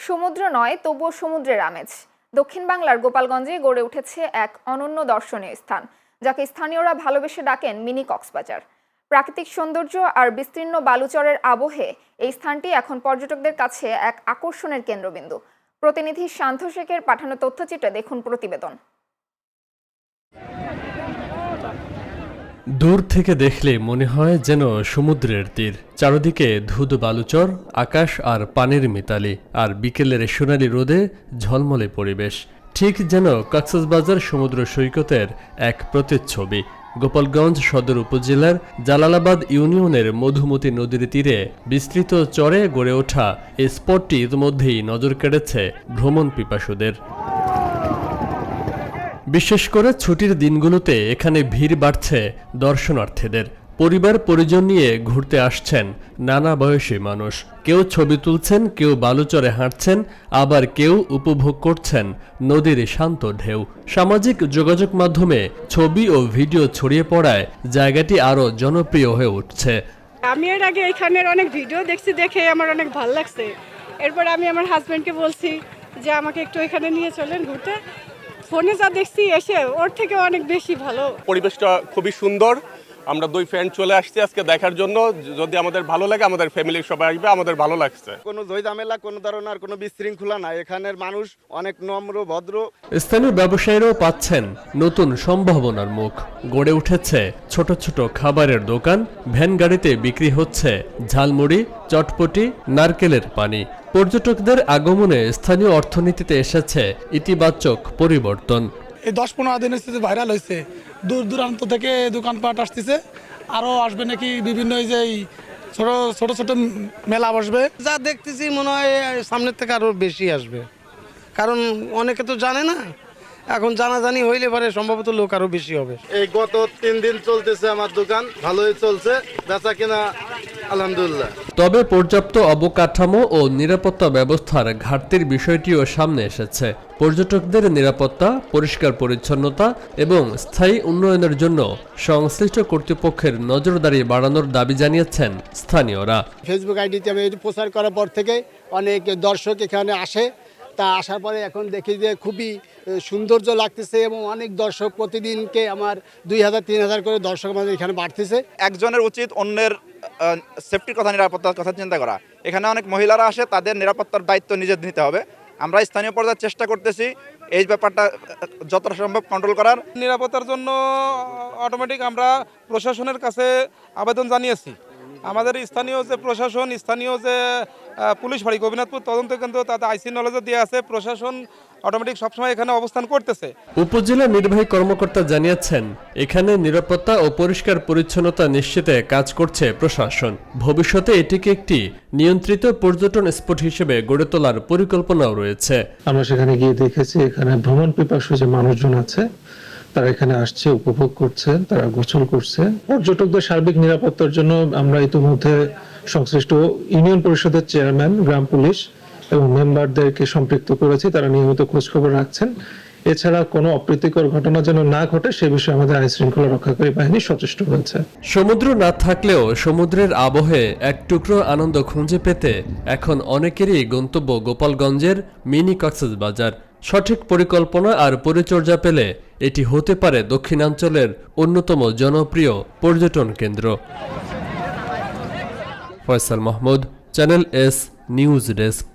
সমুদ্র নয় তবুও সমুদ্রের আমেজ। দক্ষিণ বাংলার গোপালগঞ্জে গড়ে উঠেছে এক অনন্য দর্শনীয় স্থান, যাকে স্থানীয়রা ভালোবেসে ডাকেন মিনি কক্সবাজার। প্রাকৃতিক সৌন্দর্য আর বিস্তীর্ণ বালুচরের আবহে এই স্থানটি এখন পর্যটকদের কাছে এক আকর্ষণের কেন্দ্রবিন্দু। প্রতিনিধি শান্ত শেখের পাঠানো তথ্যচিত্রে দেখুন প্রতিবেদন। দূর থেকে দেখলে মনে হয় যেন সমুদ্রের তীর, চারদিকে ধুধু বালুচর, আকাশ আর পানির মিতালি, আর বিকেলের সোনালি রোদে ঝলমলে পরিবেশ, ঠিক যেন কক্সবাজার সমুদ্র সৈকতের এক প্রতিচ্ছবি। গোপালগঞ্জ সদর উপজেলার জালালাবাদ ইউনিয়নের মধুমতি নদীর তীরে বিস্তৃত চরে গড়ে ওঠা এই স্পটটি ইতিমধ্যেই নজর কেড়েছে ভ্রমণ পিপাসুদের। বিশেষ করে ছুটির দিনগুলোতে এখানে ভিড় বাড়ছে দর্শনার্থীদের। পরিবার পরিজন নিয়ে ঘুরতে আসছেন নানা বয়সী মানুষ। কেউ ছবি তুলছেন, কেউ বালুচরে হাঁটছেন, আবার কেউ উপভোগ করছেন নদীর শান্ত ঢেউ। সামাজিক যোগাযোগ মাধ্যমে ছবি ও ভিডিও ছড়িয়ে পড়ায় জায়গাটি আরও জনপ্রিয় হয়ে উঠছে। আমি এর আগে এখানের অনেক ভিডিও দেখছি, দেখে আমার অনেক ভালো লাগছে। এরপর আমি আমার হাজব্যান্ডকে বলছি যে আমাকে একটু এখানে নিয়ে চলেন ঘুরতে। ফোনে যা দেখছি এসে ওর থেকে অনেক বেশি ভালো। পরিবেশটা খুবই সুন্দর। আমরা 2 ফ্রেন্ড চলে আসছি আজকে দেখার জন্য। যদি আমাদের ভালো লাগে, আমাদের ফ্যামিলির সবাই আসবে, আমাদের ভালো লাগছে। কোনো ঝামেলা, কোনো ধরনের কোনো বিশৃঙ্খলা নাই। এখানের মানুষ অনেক নম্র ভদ্র। স্থানীয় ব্যবসায়ীরাও পাচ্ছেন নতুন সম্ভাবনার মুখ। গড়ে উঠেছে ছোট ছোট খাবারের দোকান, ভ্যান গাড়িতে বিক্রি হচ্ছে ঝালমুড়ি, চটপটি, নারকেলের পানি। পর্যটকদের আগমনে স্থানীয় অর্থনীতিতে এসেছে ইতিবাচক পরিবর্তন। এই 10-15 দিনের স্থিতি ভাইরাল হয়েছে, দূর দূরান্ত থেকে দোকানপাট আসতেছে, আরও আসবে নাকি বিভিন্ন এই যে ছোট ছোট মেলা বসবে। যা দেখতেছি মনে হয় সামনের থেকে আরও বেশি আসবে, কারণ অনেকে তো জানে না। এখন জানাজানি হইলে পরে সম্ভবত লোক আরও বেশি হবে। এই গত 3 দিন চলতেছে আমার দোকান, ভালোই চলছে, বেচা কিনা আলহামদুলিল্লাহ। তবে পর্যাপ্ত অবকাঠামো ও নিরাপত্তা ব্যবস্থার ঘাটতির বিষয়টিও সামনে এসেছে। পর্যটকদের নিরাপত্তা, পরিষ্কার পরিচ্ছন্নতা এবং স্থায়ী উন্নয়নের জন্য সংশ্লিষ্ট কর্তৃপক্ষের নজরদারি বাড়ানোর দাবি জানিয়েছেন স্থানীয়রা। ফেসবুক আইডিতে আমি প্রচার করার পর থেকে অনেক দর্শক এখানে আসে। তা আসার পরে এখন দেখি যে খুবই সৌন্দর্য লাগতেছে এবং অনেক দর্শক প্রতিদিনকে আমার 2000-3000 করে দর্শক আমাদের এখানে বাড়তেছে। একজনের উচিত অন্যের সেফটির কথা, নিরাপত্তার কথা চিন্তা করা। এখানে অনেক মহিলারা আসে, তাদের নিরাপত্তার দায়িত্ব নিজে নিতে হবে। আমরা স্থানীয় পর্যায়ে চেষ্টা করতেছি এই ব্যাপারটা যতটা সম্ভব কন্ট্রোল করার। নিরাপত্তার জন্য অটোমেটিক আমরা প্রশাসনের কাছে আবেদন জানিয়েছি। আমাদের স্থানীয় যে প্রশাসন, স্থানীয় যে পুলিশ ফাঁড়ি গোপীনাথপুর তদন্ত কেন্দ্র, তাতে আইসি নলেজও দিয়ে আছে। প্রশাসন অটোমেটিক সবসময় এখানে অবস্থান করতেছে। উপজেলা নির্বাহী কর্মকর্তা জানিয়েছেন, এখানে নিরাপত্তা ও পরিষ্কার পরিচ্ছন্নতা নিশ্চিতে কাজ করছে প্রশাসন। ভবিষ্যতে এটিকে একটি নিয়ন্ত্রিত পর্যটন স্পট হিসেবে গড়ে তোলার পরিকল্পনাও রয়েছে। আমরা সেখানে গিয়ে দেখেছি এখানে ভ্রমণ পিপাসু যে মানুষজন আছে তারা এখানে আসছে, উপভোগ করছে, তারা গোসল করছে। পর্যটকদের সার্বিক নিরাপত্তার জন্য আমরা ইতিমধ্যে সংশ্লিষ্ট ইউনিয়ন পরিষদের চেয়ারম্যান, গ্রাম পুলিশ এবং মেম্বারদেরকে সম্পৃক্ত করেছি। তারা নিয়মিত খোঁজখবর রাখছেন। এছাড়া কোনো অপ্রীতিকর ঘটনা যেন না ঘটে সে বিষয়ে আমাদের আইন শৃঙ্খলা রক্ষাকারী বাহিনী সচেষ্ট হয়েছে। সমুদ্র না থাকলেও সমুদ্রের আবহে এক টুকরো আনন্দ খুঁজে পেতে এখন অনেকেরই গন্তব্য গোপালগঞ্জের মিনি কক্সবাজার। সঠিক পরিকল্পনা আর পরিচর্যা পেলে এটি হতে পারে দক্ষিণাঞ্চলের অন্যতম জনপ্রিয় পর্যটন কেন্দ্র। Faisal Mahmud, channel S news desk.